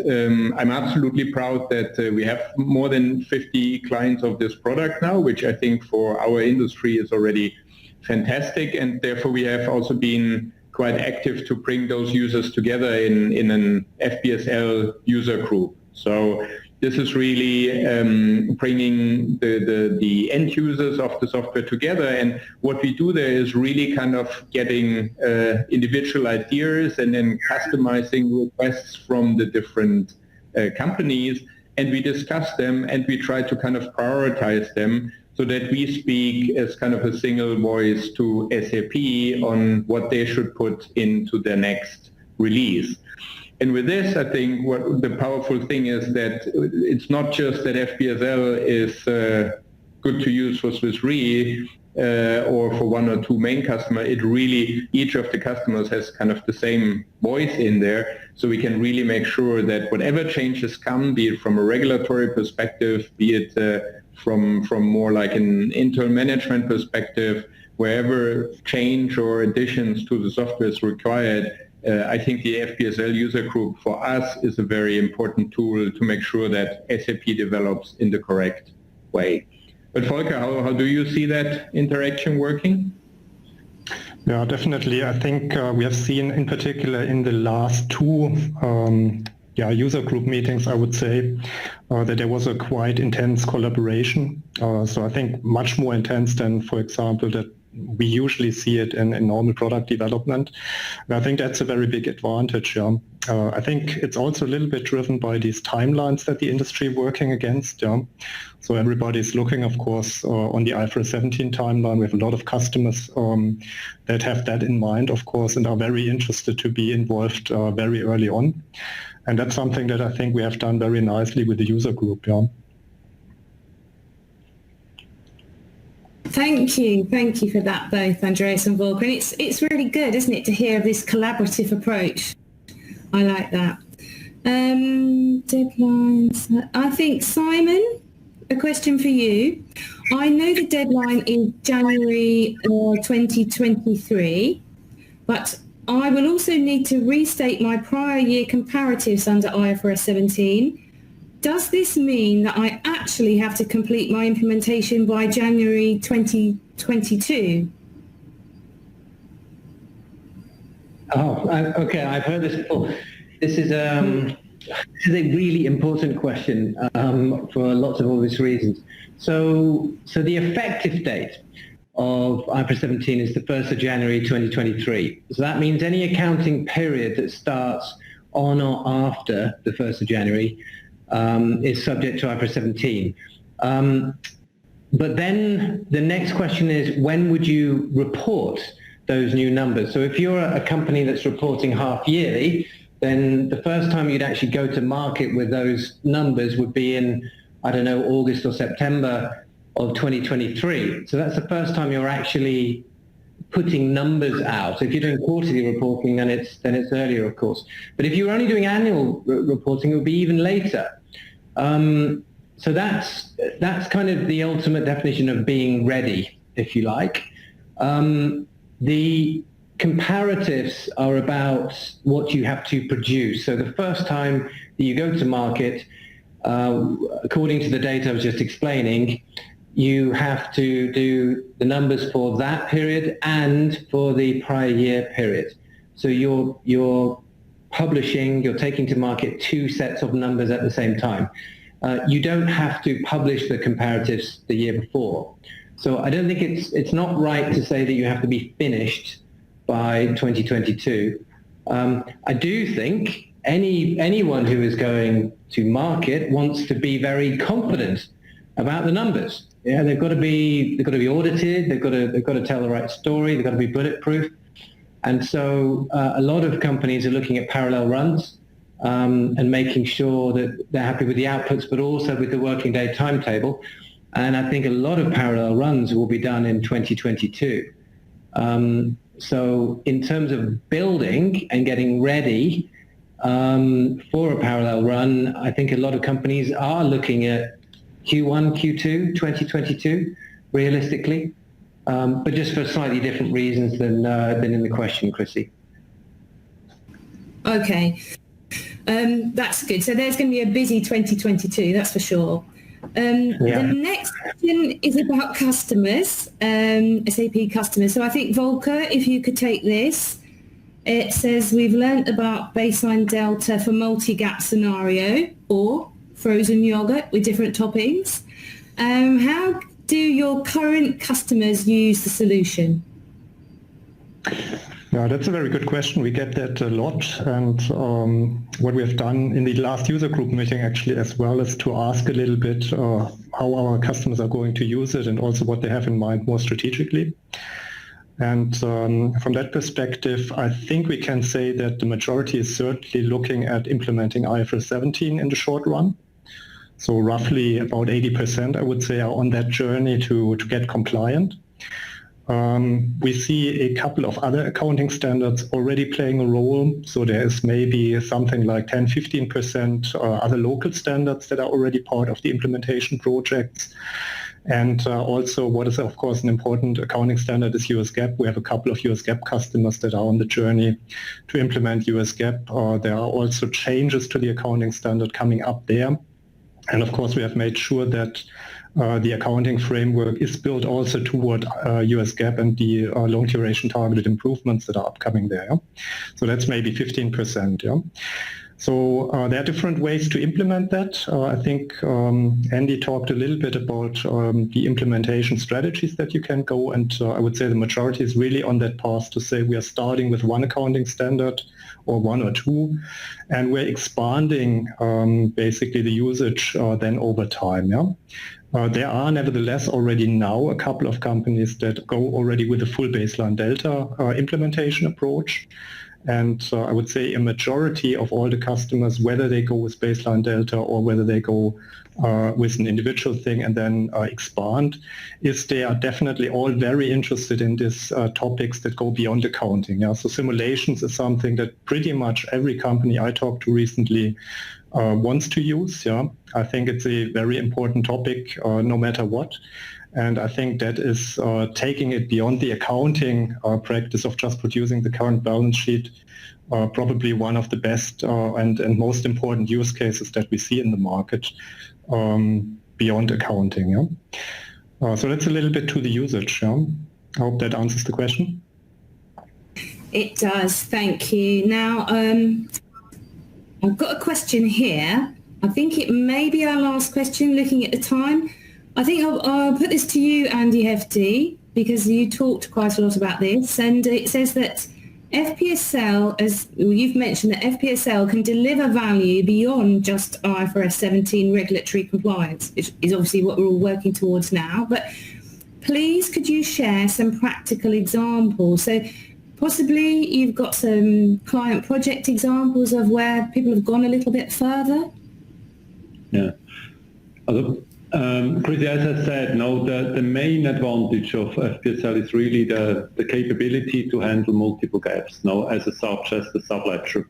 I'm absolutely proud that we have more than 50 clients of this product now, which I think for our industry is already fantastic, and therefore we have also been quite active to bring those users together in an FPSL user group. So This is really bringing the end users of the software together, and what we do there is really kind of getting individual ideas and then customizing requests from the different companies, and we discuss them and we try to kind of prioritize them so that we speak as kind of a single voice to SAP on what they should put into their next release. And with this, I think what the powerful thing is that it's not just that FPSL is good to use for Swiss Re or for one or two main customers. It really, each of the customers has kind of the same voice in there, so we can really make sure that whatever changes come, be it from a regulatory perspective, be it from more like an internal management perspective, wherever change or additions to the software is required, I think the FPSL user group for us is a very important tool to make sure that SAP develops in the correct way. But Volker, how do you see that interaction working? Yeah, definitely. I think we have seen in particular in the last two user group meetings, I would say, that there was a quite intense collaboration. So I think much more intense than, for example, that we usually see it in normal product development. And I think that's a very big advantage. I think it's also a little bit driven by these timelines that the industry working against. So everybody's looking, of course, on the IFRS17 timeline. We have a lot of customers that have that in mind, of course, and are very interested to be involved very early on. And that's something that I think we have done very nicely with the user group. Thank you for that, both Andreas and Volker. And it's really good, isn't it, to hear of this collaborative approach. I like that. Deadlines. I think, Simon, a question for you. I know the deadline is January 2023, but I will also need to restate my prior year comparatives under IFRS 17. Does this mean that I actually have to complete my implementation by January 2022? Okay, I've heard this before. This is a really important question for lots of obvious reasons. So the effective date of IFRS 17 is the 1st of January 2023. So that means any accounting period that starts on or after the 1st of January is subject to IFRS 17. But then the next question is, when would you report those new numbers? So if you're a company that's reporting half yearly, then the first time you'd actually go to market with those numbers would be in, I don't know, August or September of 2023. So that's the first time you're actually putting numbers out. If you're doing quarterly reporting, then it's earlier, of course. But if you're only doing annual reporting, it would be even later. So that's kind of the ultimate definition of being ready, if you like. The comparatives are about what you have to produce. So the first time that you go to market, according to the data I was just explaining, you have to do the numbers for that period and for the prior year period. So you're publishing, you're taking to market two sets of numbers at the same time. You don't have to publish the comparatives the year before. So I don't think it's not right to say that you have to be finished by 2022. I do think anyone who is going to market wants to be very confident about the numbers. Yeah, they've got to be audited. They've got to tell the right story. They've got to be bulletproof. And so a lot of companies are looking at parallel runs and making sure that they're happy with the outputs, but also with the working day timetable. And I think a lot of parallel runs will be done in 2022. So in terms of building and getting ready for a parallel run, I think a lot of companies are looking at Q1, Q2, 2022, realistically, but just for slightly different reasons than in the question, Chrissy. Okay, that's good. So there's going to be a busy 2022, that's for sure. The next question is about customers, SAP customers. So I think, Volker, if you could take this. It says we've learned about baseline delta for multi-gap scenario, or frozen yogurt with different toppings. How do your current customers use the solution? Yeah, that's a very good question. We get that a lot, and what we have done in the last user group meeting actually as well is to ask a little bit how our customers are going to use it and also what they have in mind more strategically. And from that perspective, I think we can say that the majority is certainly looking at implementing IFRS 17 in the short run. So roughly about 80%, I would say, are on that journey to get compliant. We see a couple of other accounting standards already playing a role. So there is maybe something like 10-15% other local standards that are already part of the implementation projects. And also what is, of course, an important accounting standard is US GAAP. We have a couple of US GAAP customers that are on the journey to implement US GAAP. There are also changes to the accounting standard coming up there. And of course, we have made sure that the accounting framework is built also toward US GAAP and the long duration targeted improvements that are upcoming there. Yeah? So that's maybe 15%. Yeah? So there are different ways to implement that. I think Andy talked a little bit about the implementation strategies that you can go, and I would say the majority is really on that path to say we are starting with one accounting standard or one or two, and we're expanding basically the usage then over time. Yeah? There are nevertheless already now a couple of companies that go already with a full baseline delta implementation approach. And I would say a majority of all the customers, whether they go with baseline delta or whether they go with an individual thing and then expand, is they are definitely all very interested in these topics that go beyond accounting. Yeah? So simulations is something that pretty much every company I talked to recently wants to use. Yeah? I think it's a very important topic no matter what. And I think that is taking it beyond the accounting practice of just producing the current balance sheet, probably one of the best and most important use cases that we see in the market beyond accounting. Yeah? So that's a little bit to the usage. Yeah? I hope that answers the question. It does, thank you. Now, I've got a question here. I think it may be our last question looking at the time. I think I'll put this to you, Andy Hefty, because you talked quite a lot about this, and it says that FPSL, as you've mentioned, that FPSL can deliver value beyond just IFRS 17 regulatory compliance, which is obviously what we're all working towards now. But please, could you share some practical examples? So possibly you've got some client project examples of where people have gone a little bit further? Yeah. Chrissy, as I said, no, the main advantage of FPSL is really the capability to handle multiple gaps, no, as such as the subledger.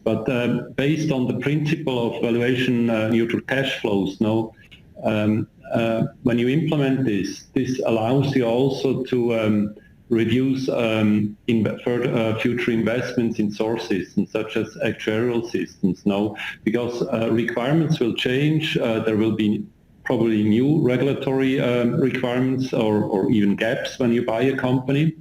But based on the principle of valuation neutral cash flows, no, when you implement this allows you also to reduce future investments in source systems such as actuarial systems, no, because requirements will change. There will be probably new regulatory requirements or even gaps when you buy a company.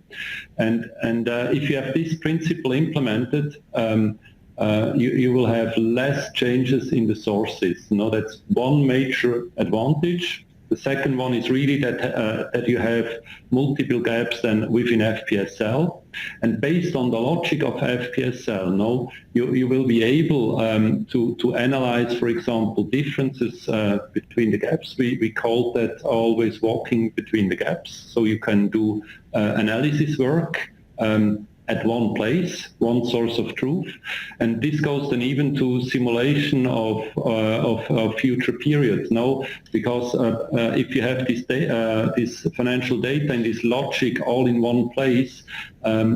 And if you have this principle implemented, you will have less changes in the sources. You know, that's one major advantage. The second one is really that you have multiple gaps then within FPSL, and based on the logic of FPSL, no, you will be able to analyze, for example, differences between the gaps. We call that always walking between the gaps. So you can do analysis work at one place, one source of truth, and this goes then even to simulation of future periods. No, because if you have this financial data and this logic all in one place,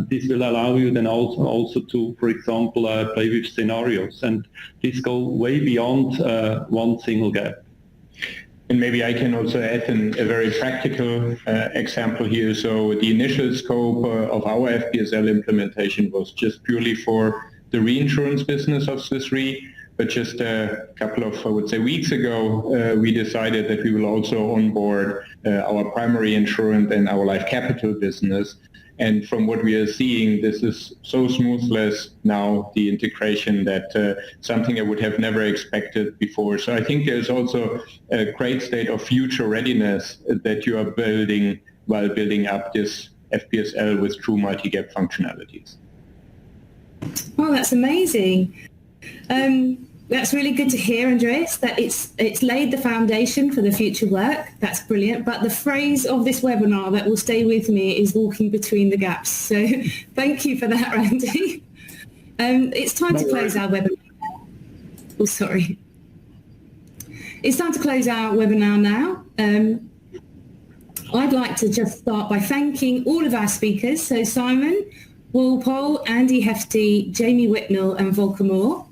this will allow you then also to, for example, play with scenarios, and this goes way beyond one single gap. And maybe I can also add a very practical example here. So the initial scope of our FPSL implementation was just purely for the reinsurance business of Swiss Re, but just a couple of, I would say, weeks ago, we decided that we will also onboard our primary insurance and our life capital business. And from what we are seeing, this is so seamless now, the integration, that something I would have never expected before. So I think there's also a great state of future readiness that you are building while building up this FPSL with true multi-gap functionalities. Oh, that's amazing. That's really good to hear, Andreas, that it's laid the foundation for the future work. That's brilliant. But the phrase of this webinar that will stay with me is walking between the gaps. So thank you for that, Randy. It's time to close our webinar. Oh, sorry. It's time to close our webinar now. I'd like to just start by thanking all of our speakers. So Simon, Walpole, Andy Hefty, Jamie Whitnell and Volker Moore,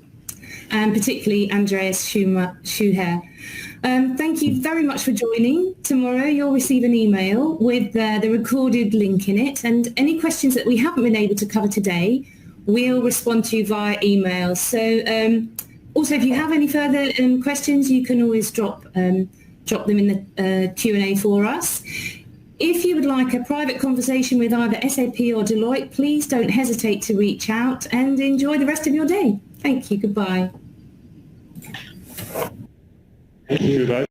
and particularly Andreas Schuher. Thank you very much for joining. Tomorrow you'll receive an email with the recorded link in it, and any questions that we haven't been able to cover today, we'll respond to you via email. So also, if you have any further questions, you can always drop them in the Q&A for us. If you would like a private conversation with either SAP or Deloitte, please don't hesitate to reach out, and enjoy the rest of your day. Thank you. Goodbye. Thank you. Bye.